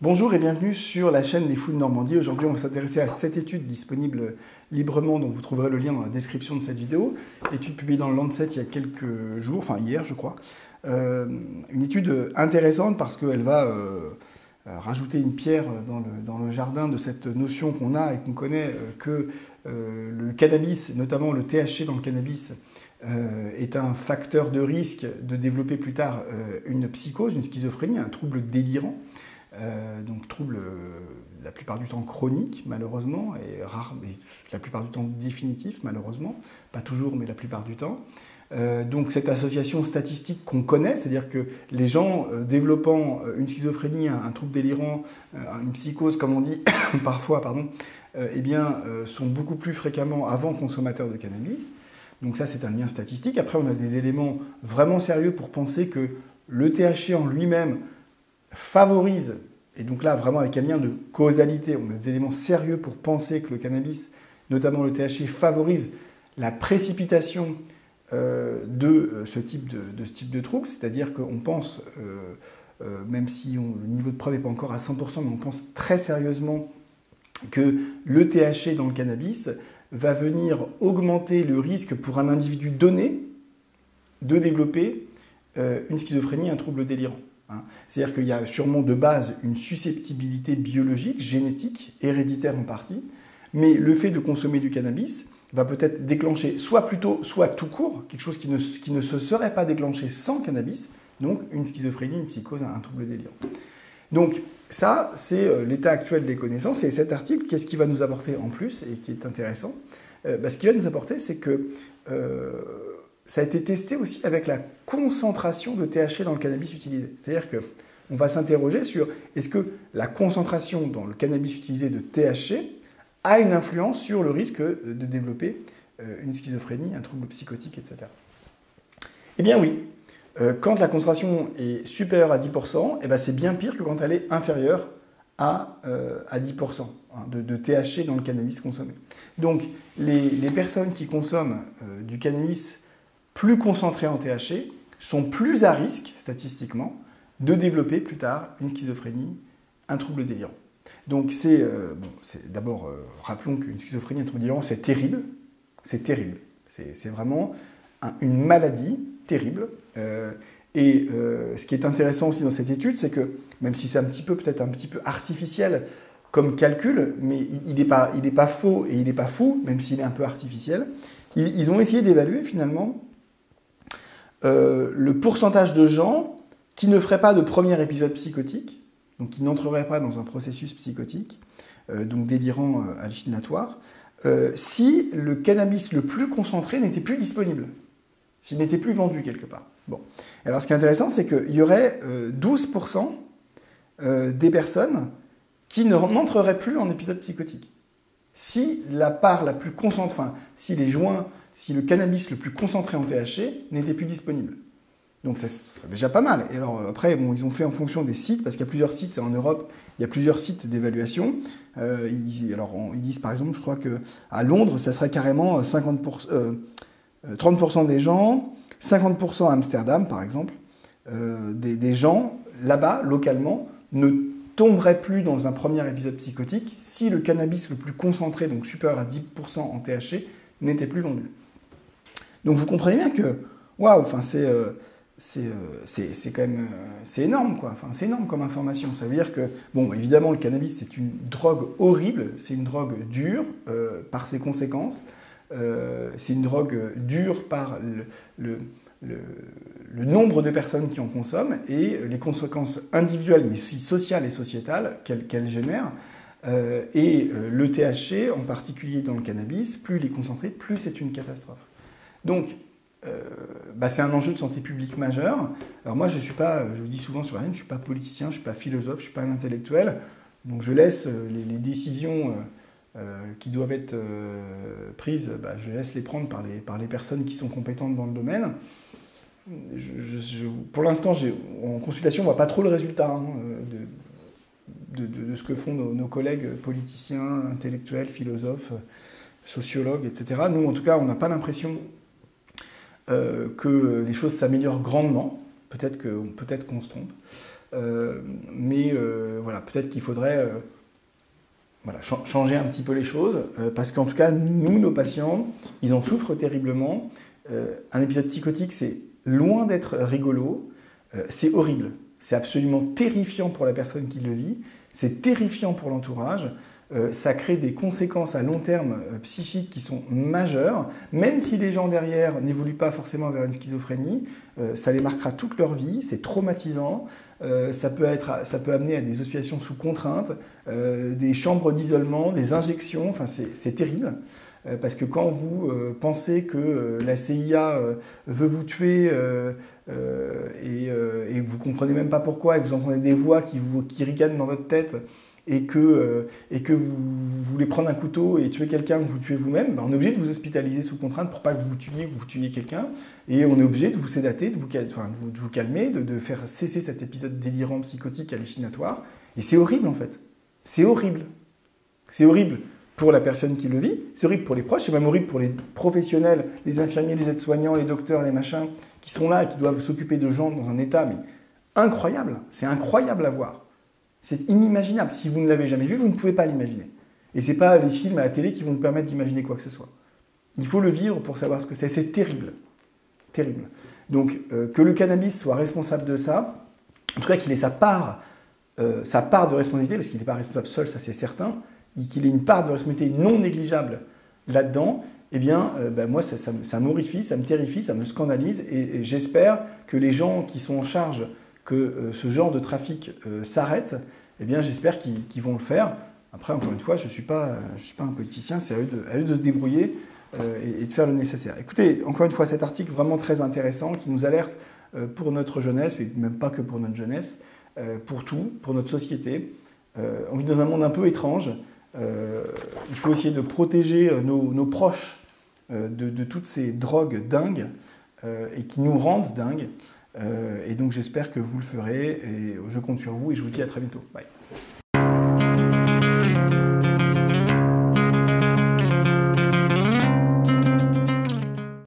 Bonjour et bienvenue sur la chaîne des Fous de Normandie. Aujourd'hui, on va s'intéresser à cette étude disponible librement, dont vous trouverez le lien dans la description de cette vidéo. Étude publiée dans le Lancet il y a quelques jours, enfin hier je crois. Une étude intéressante parce qu'elle va rajouter une pierre dans le jardin de cette notion qu'on a et qu'on connaît que le cannabis, notamment le THC dans le cannabis, est un facteur de risque de développer plus tard une psychose, une schizophrénie, un trouble délirant. Donc trouble la plupart du temps chronique malheureusement et rare, mais la plupart du temps définitif malheureusement, pas toujours mais la plupart du temps. Donc cette association statistique qu'on connaît, c'est-à-dire que les gens développant une schizophrénie, un trouble délirant, une psychose comme on dit parfois, sont beaucoup plus fréquemment avant consommateurs de cannabis. Donc ça c'est un lien statistique. Après on a des éléments vraiment sérieux pour penser que le THC en lui-même favorise, et donc là vraiment avec un lien de causalité, on a des éléments sérieux pour penser que le cannabis, notamment le THC, favorise la précipitation de ce type de trouble, c'est-à-dire qu'on pense, même si le niveau de preuve n'est pas encore à 100%, mais on pense très sérieusement que le THC dans le cannabis va venir augmenter le risque pour un individu donné de développer une schizophrénie, un trouble délirant. C'est-à-dire qu'il y a sûrement de base une susceptibilité biologique, génétique, héréditaire en partie, mais le fait de consommer du cannabis va peut-être déclencher soit tout court, quelque chose qui ne se serait pas déclenché sans cannabis, donc une schizophrénie, une psychose, un trouble délirant. Donc ça, c'est l'état actuel des connaissances, et cet article, qu'est-ce qu'il va nous apporter en plus, et qui est intéressant? Ce qu'il va nous apporter, c'est que ça a été testé aussi avec la concentration de THC dans le cannabis utilisé. C'est-à-dire qu'on va s'interroger sur est-ce que la concentration dans le cannabis utilisé de THC a une influence sur le risque de développer une schizophrénie, un trouble psychotique, etc. Eh bien oui, quand la concentration est supérieure à 10%, c'est bien pire que quand elle est inférieure à 10% de THC dans le cannabis consommé. Donc les personnes qui consomment du cannabis plus concentrés en THC sont plus à risque, statistiquement, de développer plus tard une schizophrénie, un trouble délirant. Donc d'abord, rappelons qu'une schizophrénie, un trouble délirant, c'est terrible. C'est terrible. C'est vraiment une maladie terrible. Ce qui est intéressant aussi dans cette étude, c'est que, même si c'est peut-être un petit peu artificiel comme calcul, mais il n'est pas faux et il n'est pas fou, même s'il est un peu artificiel, ils ont essayé d'évaluer finalement le pourcentage de gens qui ne feraient pas de premier épisode psychotique, donc qui n'entreraient pas dans un processus psychotique, donc délirant hallucinatoire, si le cannabis le plus concentré n'était plus disponible, s'il n'était plus vendu quelque part. Bon. Alors ce qui est intéressant, c'est qu'il y aurait 12% des personnes qui n'entreraient plus en épisode psychotique. Si la part la plus concentrée, si le cannabis le plus concentré en THC n'était plus disponible. Donc ça serait déjà pas mal. Et alors après, ils ont fait en fonction des sites, parce qu'il y a plusieurs sites, c'est en Europe, il y a plusieurs sites d'évaluation. Ils disent par exemple, je crois qu'à Londres, ça serait carrément 30% des gens, 50% à Amsterdam par exemple, des gens là-bas, localement, ne tomberaient plus dans un premier épisode psychotique si le cannabis le plus concentré, donc supérieur à 10% en THC, n'était plus vendu. Donc vous comprenez bien que, waouh, c'est quand même, c'est énorme quoi. C'est énorme comme information. Ça veut dire que, évidemment, le cannabis c'est une drogue horrible, c'est une drogue dure par ses conséquences, c'est une drogue dure par le nombre de personnes qui en consomment et les conséquences individuelles, mais aussi sociales et sociétales qu'elle génère. Le THC, en particulier dans le cannabis, plus il est concentré, plus c'est une catastrophe. Donc, c'est un enjeu de santé publique majeur. Alors moi, je vous dis souvent sur la chaîne, je ne suis pas politicien, je ne suis pas philosophe, je ne suis pas un intellectuel. Donc je laisse les décisions qui doivent être prises, je laisse les prendre par les personnes qui sont compétentes dans le domaine. Pour l'instant, en consultation, on ne voit pas trop le résultat de ce que font nos collègues politiciens, intellectuels, philosophes, sociologues, etc. Nous, en tout cas, on n'a pas l'impression que les choses s'améliorent grandement. Peut-être qu'on se trompe. Mais voilà, peut-être qu'il faudrait changer un petit peu les choses, parce qu'en tout cas, nous, nos patients, ils en souffrent terriblement. Un épisode psychotique, c'est loin d'être rigolo, c'est horrible. C'est absolument terrifiant pour la personne qui le vit, c'est terrifiant pour l'entourage. Ça crée des conséquences à long terme psychiques qui sont majeures, même si les gens derrière n'évoluent pas forcément vers une schizophrénie, ça les marquera toute leur vie, c'est traumatisant, ça peut amener à des hospitalisations sous contrainte, des chambres d'isolement, des injections, enfin c'est terrible. Parce que quand vous pensez que la CIA veut vous tuer et que vous ne comprenez même pas pourquoi, et que vous entendez des voix qui ricanent dans votre tête, et que vous voulez prendre un couteau et tuer quelqu'un, que vous tuez vous-même, on est obligé de vous hospitaliser sous contrainte pour pas que vous tuiez ou que vous tuiez quelqu'un. Et on est obligé de vous sédater, de vous calmer, de faire cesser cet épisode délirant, psychotique, hallucinatoire. Et c'est horrible en fait. C'est horrible. C'est horrible pour la personne qui le vit, c'est horrible pour les proches, c'est même horrible pour les professionnels, les infirmiers, les aides-soignants, les docteurs, les machins, qui sont là et qui doivent s'occuper de gens dans un état mais incroyable. C'est incroyable à voir. C'est inimaginable. Si vous ne l'avez jamais vu, vous ne pouvez pas l'imaginer. Et ce n'est pas les films à la télé qui vont vous permettre d'imaginer quoi que ce soit. Il faut le vivre pour savoir ce que c'est. C'est terrible. Terrible. Donc, que le cannabis soit responsable de ça, en tout cas qu'il ait sa part de responsabilité, parce qu'il n'est pas responsable seul, ça c'est certain, et qu'il ait une part de responsabilité non négligeable là-dedans, eh bien, moi, ça m'horrifie, ça me terrifie, ça me scandalise, et j'espère que les gens qui sont en charge que ce genre de trafic s'arrête, eh bien j'espère qu'ils vont le faire. Après, encore une fois, je ne suis pas un politicien, c'est à eux de se débrouiller et de faire le nécessaire. Écoutez, encore une fois, cet article vraiment très intéressant qui nous alerte pour notre jeunesse, mais même pas que pour notre jeunesse, pour tout, pour notre société. On vit dans un monde un peu étrange. Il faut essayer de protéger nos proches de toutes ces drogues dingues et qui nous rendent dingues. Et donc j'espère que vous le ferez et je compte sur vous et je vous dis à très bientôt. Bye.